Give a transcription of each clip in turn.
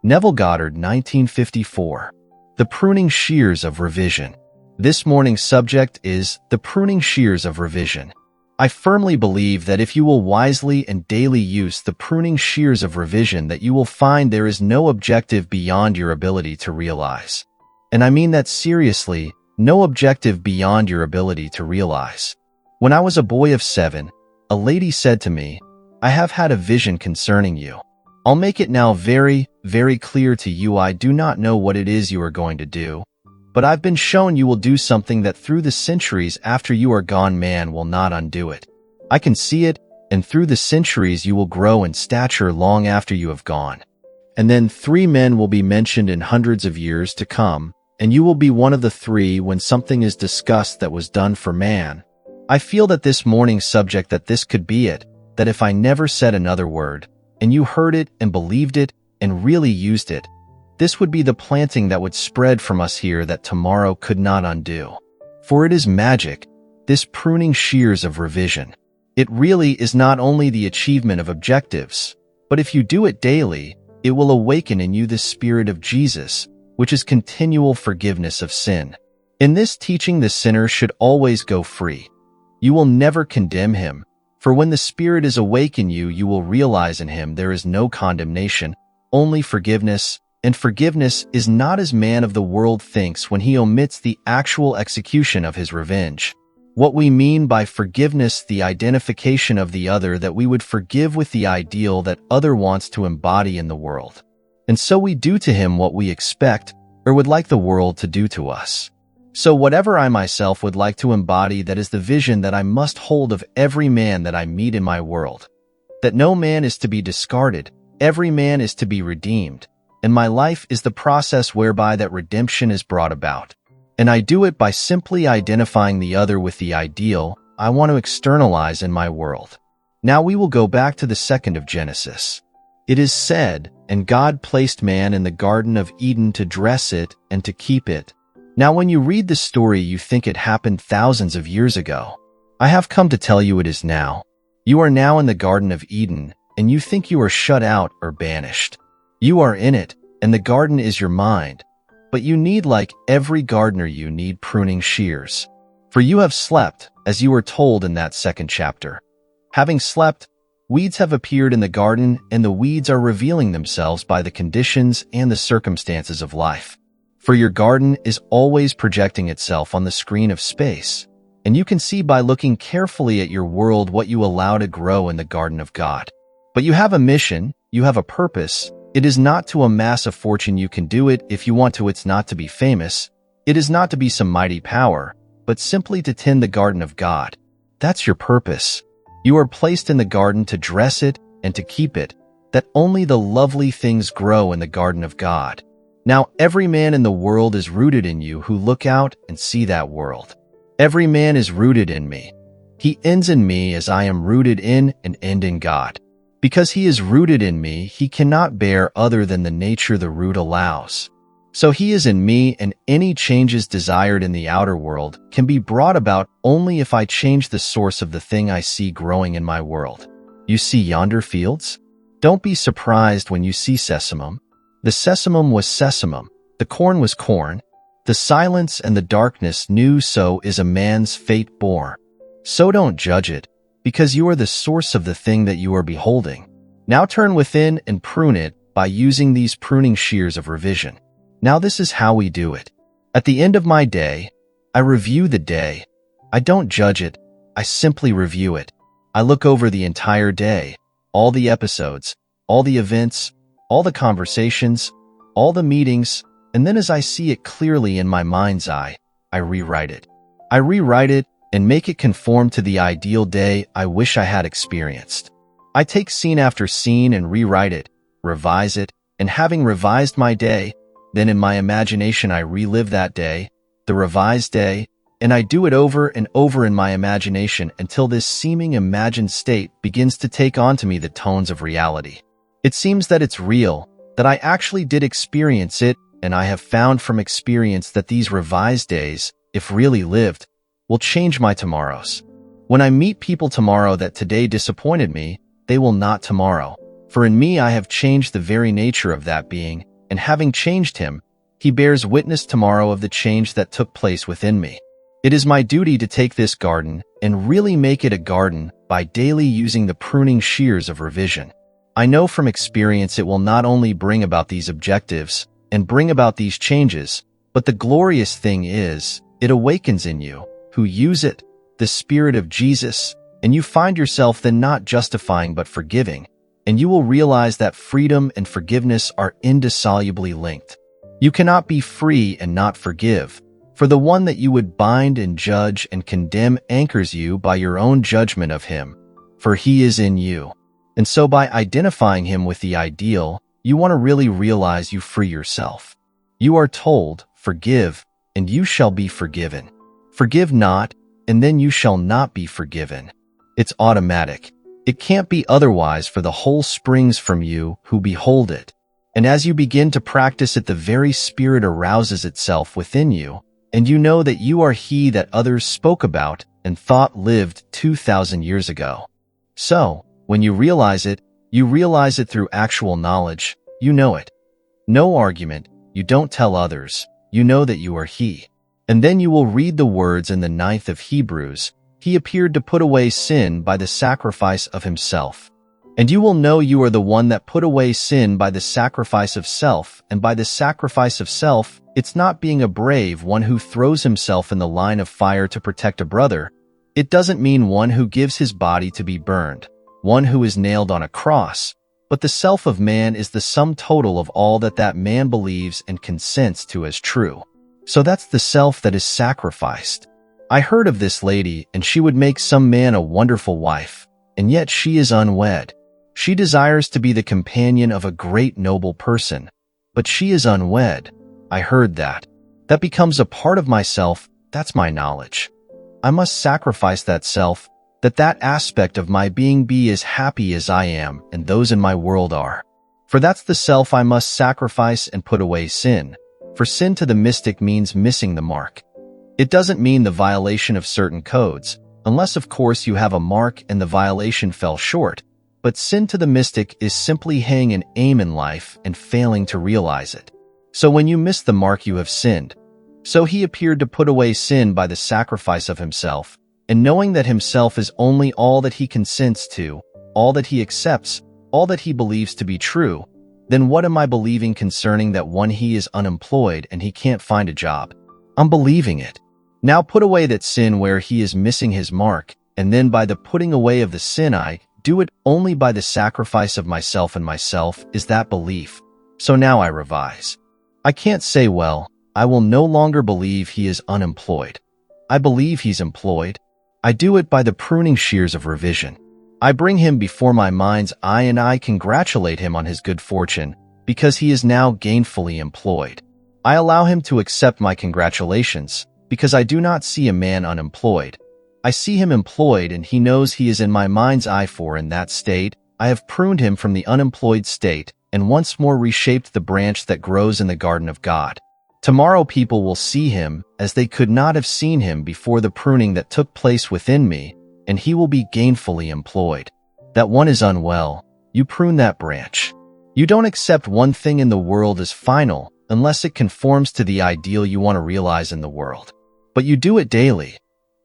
Neville Goddard, 1954. The Pruning Shears of Revision. This morning's subject is the pruning shears of revision. I firmly believe that if you will wisely and daily use the pruning shears of revision, that you will find there is no objective beyond your ability to realize. And I mean that seriously, no objective beyond your ability to realize. When I was a boy of 7, a lady said to me, "I have had a vision concerning you. I'll make it now very, very clear to you. I do not know what it is you are going to do, but I've been shown you will do something that through the centuries after you are gone, man will not undo it. I can see it, and through the centuries you will grow in stature long after you have gone. And then 3 men will be mentioned in hundreds of years to come, and you will be one of the 3 when something is discussed that was done for man." I feel that this morning's subject, that this could be it, that if I never said another word, and you heard it and believed it and really used it, this would be the planting that would spread from us here that tomorrow could not undo. For it is magic, this pruning shears of revision. It really is not only the achievement of objectives, but if you do it daily, it will awaken in you the spirit of Jesus, which is continual forgiveness of sin. In this teaching, the sinner should always go free. You will never condemn him, for when the Spirit is awake in you, you will realize in him there is no condemnation, only forgiveness, and forgiveness is not as man of the world thinks when he omits the actual execution of his revenge. What we mean by forgiveness, the identification of the other, that we would forgive with the ideal that other wants to embody in the world. And so we do to him what we expect or would like the world to do to us. So whatever I myself would like to embody, that is the vision that I must hold of every man that I meet in my world. That no man is to be discarded, every man is to be redeemed, and my life is the process whereby that redemption is brought about. And I do it by simply identifying the other with the ideal I want to externalize in my world. Now we will go back to the 2nd of Genesis. It is said, "And God placed man in the Garden of Eden to dress it and to keep it." Now when you read the story, you think it happened thousands of years ago. I have come to tell you it is now. You are now in the Garden of Eden, and you think you are shut out or banished. You are in it, and the garden is your mind. But you need, like every gardener, you need pruning shears. For you have slept, as you were told in that 2nd chapter. Having slept, weeds have appeared in the garden, and the weeds are revealing themselves by the conditions and the circumstances of life. For your garden is always projecting itself on the screen of space, and you can see by looking carefully at your world what you allow to grow in the garden of God. But you have a mission, you have a purpose. It is not to amass a fortune. You can do it if you want to. It's not to be famous. It is not to be some mighty power, but simply to tend the garden of God. That's your purpose. You are placed in the garden to dress it and to keep it, that only the lovely things grow in the garden of God. Now every man in the world is rooted in you who look out and see that world. Every man is rooted in me. He ends in me as I am rooted in and end in God. Because he is rooted in me, he cannot bear other than the nature the root allows. So he is in me, and any changes desired in the outer world can be brought about only if I change the source of the thing I see growing in my world. You see yonder fields? Don't be surprised when you see sesamum. The sesamum was sesamum, the corn was corn, the silence and the darkness knew. So is a man's fate bore. So don't judge it, because you are the source of the thing that you are beholding. Now turn within and prune it by using these pruning shears of revision. Now this is how we do it. At the end of my day, I review the day. I don't judge it, I simply review it. I look over the entire day, all the episodes, all the events, all the conversations, all the meetings, and then as I see it clearly in my mind's eye, I rewrite it. I rewrite it and make it conform to the ideal day I wish I had experienced. I take scene after scene and rewrite it, revise it, and having revised my day, then in my imagination I relive that day, the revised day, and I do it over and over in my imagination until this seeming imagined state begins to take onto me the tones of reality. It seems that it's real, that I actually did experience it, and I have found from experience that these revised days, if really lived, will change my tomorrows. When I meet people tomorrow that today disappointed me, they will not tomorrow. For in me I have changed the very nature of that being, and having changed him, he bears witness tomorrow of the change that took place within me. It is my duty to take this garden and really make it a garden by daily using the pruning shears of revision. I know from experience it will not only bring about these objectives and bring about these changes, but the glorious thing is, it awakens in you, who use it, the Spirit of Jesus, and you find yourself then not justifying but forgiving, and you will realize that freedom and forgiveness are indissolubly linked. You cannot be free and not forgive, for the one that you would bind and judge and condemn anchors you by your own judgment of him, for he is in you. And so by identifying him with the ideal, you want to really realize you free yourself. You are told, forgive, and you shall be forgiven. Forgive not, and then you shall not be forgiven. It's automatic. It can't be otherwise, for the whole springs from you who behold it. And as you begin to practice it, the very Spirit arouses itself within you, and you know that you are he that others spoke about and thought lived 2,000 years ago. So, when you realize it through actual knowledge. You know it. No argument, you don't tell others, you know that you are he. And then you will read the words in the 9th of Hebrews, he appeared to put away sin by the sacrifice of himself. And you will know you are the one that put away sin by the sacrifice of self, and by the sacrifice of self, it's not being a brave one who throws himself in the line of fire to protect a brother. It doesn't mean one who gives his body to be burned, one who is nailed on a cross, but the self of man is the sum total of all that man believes and consents to as true. So that's the self that is sacrificed. I heard of this lady, and she would make some man a wonderful wife, and yet she is unwed. She desires to be the companion of a great noble person, but she is unwed. I heard that. That becomes a part of myself, that's my knowledge. I must sacrifice that self, that aspect of my being be as happy as I am and those in my world are. For that's the self I must sacrifice and put away sin. For sin to the mystic means missing the mark. It doesn't mean the violation of certain codes, unless of course you have a mark and the violation fell short, but sin to the mystic is simply having an aim in life and failing to realize it. So when you miss the mark you have sinned. So he appeared to put away sin by the sacrifice of himself, and knowing that himself is only all that he consents to, all that he accepts, all that he believes to be true, then what am I believing concerning that one he is unemployed and he can't find a job? I'm believing it. Now put away that sin where he is missing his mark, and then by the putting away of the sin I do it only by the sacrifice of myself, and myself is that belief. So now I revise. I can't say, well, I will no longer believe he is unemployed. I believe he's employed. I do it by the pruning shears of revision. I bring him before my mind's eye and I congratulate him on his good fortune, because he is now gainfully employed. I allow him to accept my congratulations, because I do not see a man unemployed. I see him employed, and he knows he is in my mind's eye, for in that state, I have pruned him from the unemployed state and once more reshaped the branch that grows in the garden of God. Tomorrow people will see him as they could not have seen him before the pruning that took place within me, and he will be gainfully employed. That one is unwell, you prune that branch. You don't accept one thing in the world as final unless it conforms to the ideal you want to realize in the world. But you do it daily.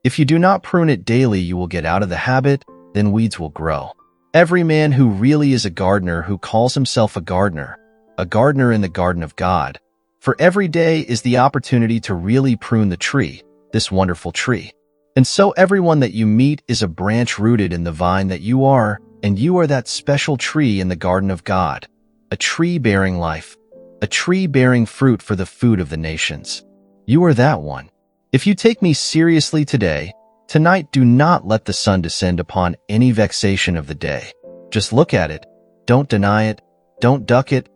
If you do not prune it daily, you will get out of the habit, then weeds will grow. Every man who really is a gardener, who calls himself a gardener in the garden of God, for every day is the opportunity to really prune the tree, this wonderful tree. And so everyone that you meet is a branch rooted in the vine that you are, and you are that special tree in the garden of God, a tree bearing life, a tree bearing fruit for the food of the nations. You are that one. If you take me seriously today, tonight do not let the sun descend upon any vexation of the day. Just look at it. Don't deny it. Don't duck it.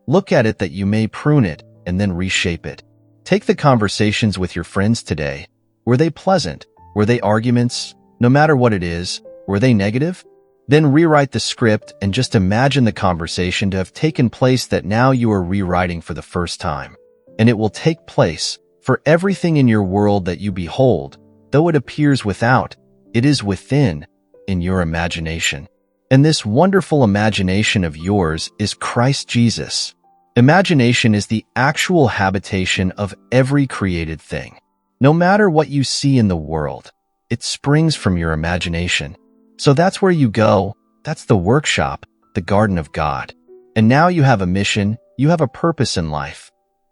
Look at it that you may prune it and then reshape it. Take the conversations with your friends today. Were they pleasant? Were they arguments? No matter what it is, were they negative? Then rewrite the script and just imagine the conversation to have taken place that now you are rewriting for the first time. And it will take place, for everything in your world that you behold, though it appears without, it is within, in your imagination. And this wonderful imagination of yours is Christ Jesus. Imagination is the actual habitation of every created thing. No matter what you see in the world, it springs from your imagination. So that's where you go. That's the workshop, the garden of God. And now you have a mission, you have a purpose in life.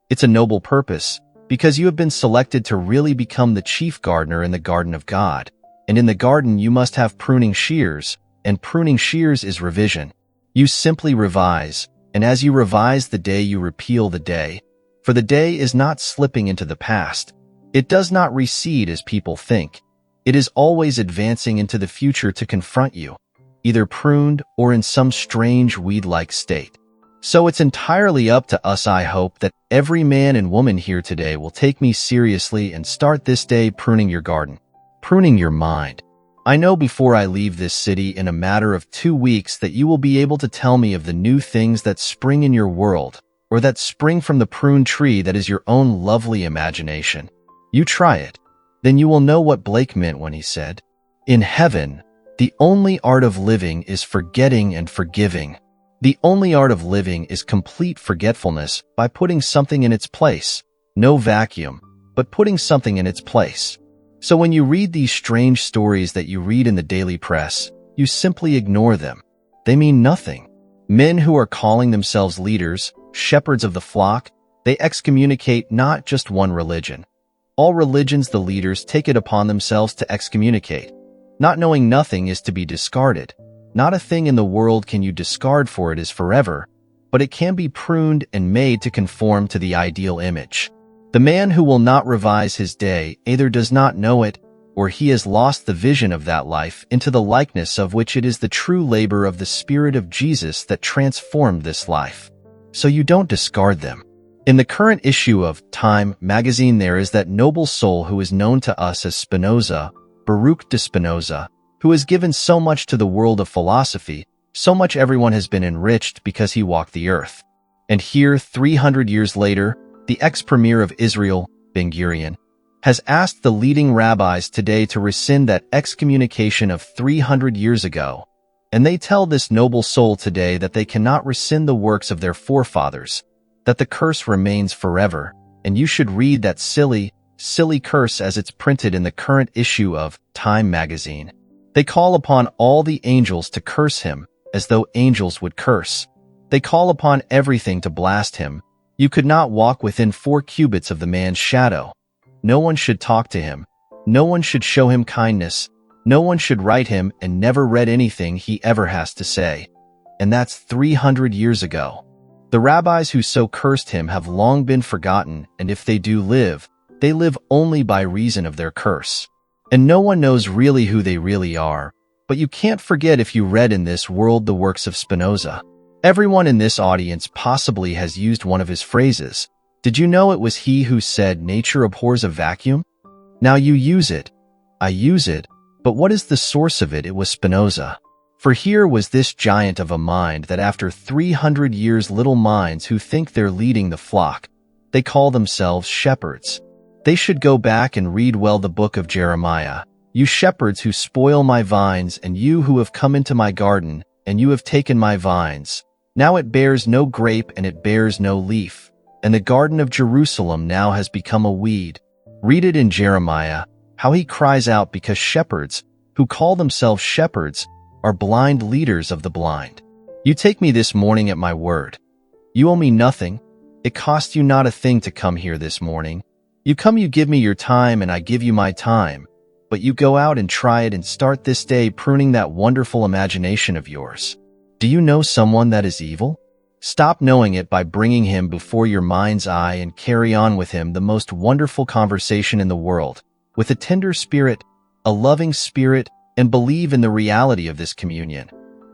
It's a noble purpose, because you have been selected to really become the chief gardener in the garden of God. And in the garden you must have pruning shears, and pruning shears is revision. You simply revise, and as you revise the day you repeal the day. For the day is not slipping into the past. It does not recede as people think. It is always advancing into the future to confront you, either pruned or in some strange weed-like state. So it's entirely up to us. I hope that every man and woman here today will take me seriously and start this day pruning your garden, pruning your mind. I know before I leave this city in a matter of 2 weeks that you will be able to tell me of the new things that spring in your world, or that spring from the pruned tree that is your own lovely imagination. You try it. Then you will know what Blake meant when he said, "In heaven, the only art of living is forgetting and forgiving. The only art of living is complete forgetfulness by putting something in its place. No vacuum, but putting something in its place." So when you read these strange stories that you read in the daily press, you simply ignore them. They mean nothing. Men who are calling themselves leaders, shepherds of the flock, they excommunicate not just one religion. All religions the leaders take it upon themselves to excommunicate. Not knowing nothing is to be discarded. Not a thing in the world can you discard, for it is forever, but it can be pruned and made to conform to the ideal image. The man who will not revise his day either does not know it, or he has lost the vision of that life into the likeness of which it is the true labor of the Spirit of Jesus that transformed this life. So you don't discard them. In the current issue of Time magazine there is that noble soul who is known to us as Spinoza, Baruch de Spinoza, who has given so much to the world of philosophy, so much everyone has been enriched because he walked the earth. And here, 300 years later, the ex-premier of Israel, Ben-Gurion, has asked the leading rabbis today to rescind that excommunication of 300 years ago. And they tell this noble soul today that they cannot rescind the works of their forefathers, that the curse remains forever, and you should read that silly curse as it's printed in the current issue of Time magazine. They call upon all the angels to curse him, as though angels would curse. They call upon everything to blast him. You could not walk within 4 cubits of the man's shadow. No one should talk to him. No one should show him kindness. No one should write him and never read anything he ever has to say. And that's 300 years ago. The rabbis who so cursed him have long been forgotten, and if they do live, they live only by reason of their curse. And no one knows really who they really are, but you can't forget if you read in this world the works of Spinoza. Everyone in this audience possibly has used one of his phrases. Did you know it was he who said nature abhors a vacuum? Now you use it. I use it. But what is the source of it? It was Spinoza. For here was this giant of a mind that after 300 years little minds who think they're leading the flock, they call themselves shepherds. They should go back and read well the book of Jeremiah. You shepherds who spoil my vines, and you who have come into my garden, and you have taken my vines. Now it bears no grape and it bears no leaf, and the garden of Jerusalem now has become a weed. Read it in Jeremiah, how he cries out because shepherds, who call themselves shepherds, are blind leaders of the blind. You take me this morning at my word. You owe me nothing. It cost you not a thing to come here this morning. You come, you give me your time, and I give you my time. But you go out and try it and start this day pruning that wonderful imagination of yours. Do you know someone that is evil? Stop knowing it by bringing him before your mind's eye and carry on with him the most wonderful conversation in the world, with a tender spirit, a loving spirit, and believe in the reality of this communion.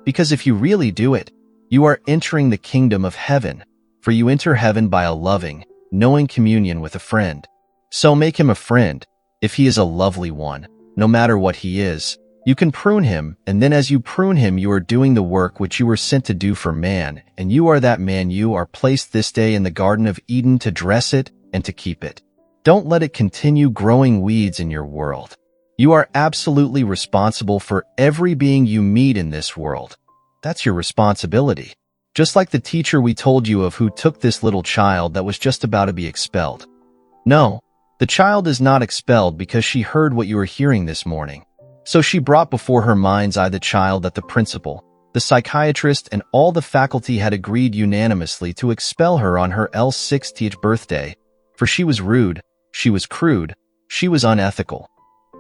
Because if you really do it, you are entering the kingdom of heaven, for you enter heaven by a loving, knowing communion with a friend. So make him a friend, if he is a lovely one, no matter what he is. You can prune him, and then as you prune him you are doing the work which you were sent to do for man, and you are that man. You are placed this day in the Garden of Eden to dress it and to keep it. Don't let it continue growing weeds in your world. You are absolutely responsible for every being you meet in this world. That's your responsibility. Just like the teacher we told you of who took this little child that was just about to be expelled. No, the child is not expelled because she heard what you were hearing this morning. So she brought before her mind's eye the child that the principal, the psychiatrist, and all the faculty had agreed unanimously to expel her on her L60th birthday, for she was rude, she was crude, she was unethical.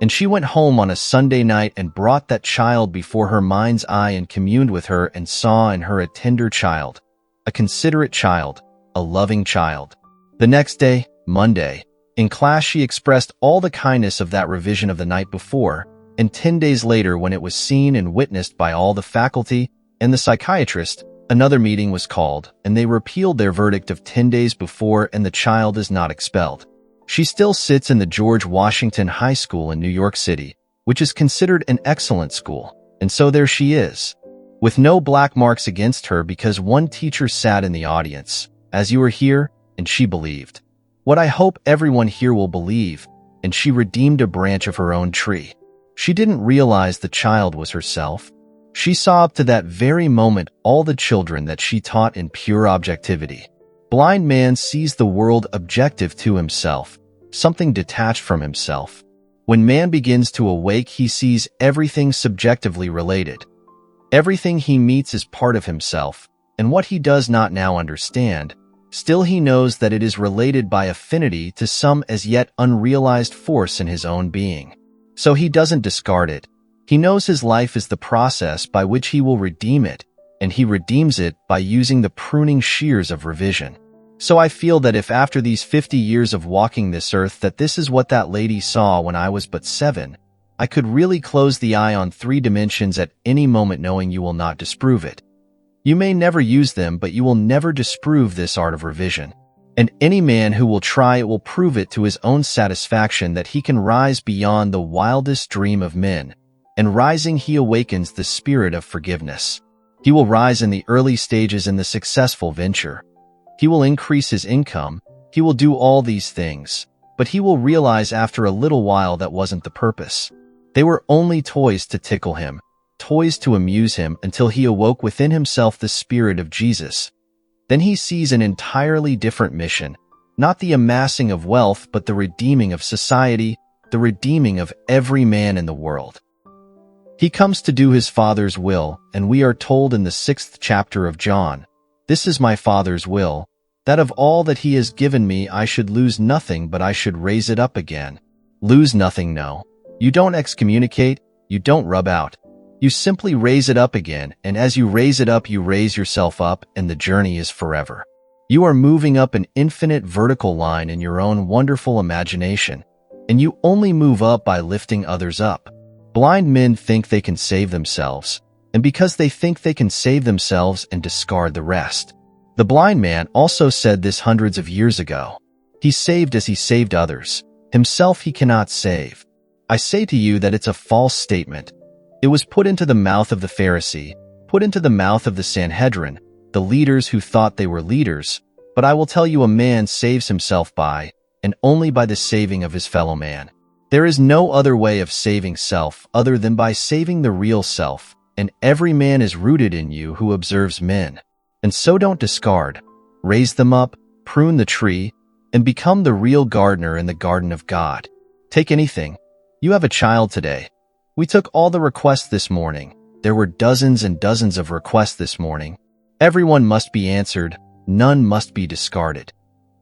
And she went home on a Sunday night and brought that child before her mind's eye and communed with her and saw in her a tender child, a considerate child, a loving child. The next day, Monday, in class she expressed all the kindness of that revision of the night before, and 10 days later, when it was seen and witnessed by all the faculty and the psychiatrist, another meeting was called, and they repealed their verdict of 10 days before, and the child is not expelled. She still sits in the George Washington High School in New York City, which is considered an excellent school, and so there she is, with no black marks against her because one teacher sat in the audience, as you were here, and she believed. What I hope everyone here will believe, and she redeemed a branch of her own tree. She didn't realize the child was herself. She saw up to that very moment all the children that she taught in pure objectivity. Blind man sees the world objective to himself, something detached from himself. When man begins to awake, he sees everything subjectively related. Everything he meets is part of himself, and what he does not now understand, still he knows that it is related by affinity to some as yet unrealized force in his own being. So he doesn't discard it. He knows his life is the process by which he will redeem it, and he redeems it by using the pruning shears of revision. So I feel that if after these 50 years of walking this earth that this is what that lady saw when I was but 7, I could really close the eye on 3 dimensions at any moment knowing you will not disprove it. You may never use them, but you will never disprove this art of revision. And any man who will try it will prove it to his own satisfaction that he can rise beyond the wildest dream of men, and rising he awakens the spirit of forgiveness. He will rise in the early stages in the successful venture. He will increase his income, he will do all these things, but he will realize after a little while that wasn't the purpose. They were only toys to tickle him, toys to amuse him until he awoke within himself the spirit of Jesus. Then he sees an entirely different mission, not the amassing of wealth, but the redeeming of society, the redeeming of every man in the world. He comes to do his Father's will, and we are told in the 6th chapter of John, "This is my Father's will, that of all that he has given me I should lose nothing, but I should raise it up again." Lose nothing, no. You don't excommunicate, you don't rub out. You simply raise it up again, and as you raise it up, you raise yourself up, and the journey is forever. You are moving up an infinite vertical line in your own wonderful imagination, and you only move up by lifting others up. Blind men think they can save themselves, and because they think they can save themselves and discard the rest. The blind man also said this hundreds of years ago. He saved as he saved others. Himself he cannot save. I say to you that it's a false statement. It was put into the mouth of the Pharisee, put into the mouth of the Sanhedrin, the leaders who thought they were leaders, but I will tell you a man saves himself by, and only by the saving of his fellow man. There is no other way of saving self other than by saving the real self, and every man is rooted in you who observes men. And so don't discard. Raise them up, prune the tree, and become the real gardener in the garden of God. Take anything. You have a child today. We took all the requests this morning. There were dozens and dozens of requests this morning. Everyone must be answered. None must be discarded.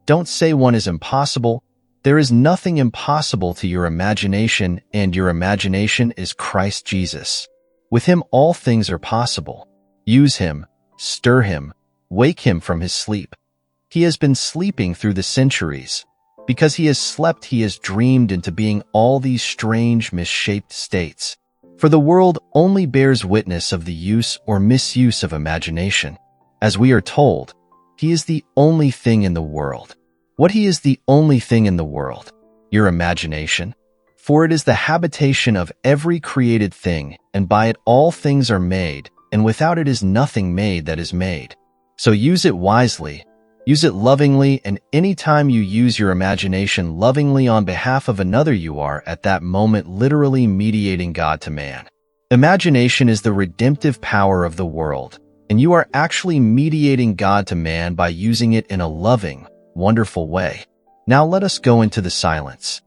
Don't say one is impossible. There is nothing impossible to your imagination, and your imagination is Christ Jesus. With him all things are possible. Use him, stir him, wake him from his sleep. He has been sleeping through the centuries. Because he has slept, he has dreamed into being all these strange, misshaped states. For the world only bears witness of the use or misuse of imagination. As we are told, he is the only thing in the world. What he is the only thing in the world? Your imagination. For it is the habitation of every created thing, and by it all things are made, and without it is nothing made that is made. So use it wisely, use it lovingly, and any time you use your imagination lovingly on behalf of another, you are at that moment literally mediating God to man. Imagination is the redemptive power of the world, and you are actually mediating God to man by using it in a loving, wonderful way. Now let us go into the silence.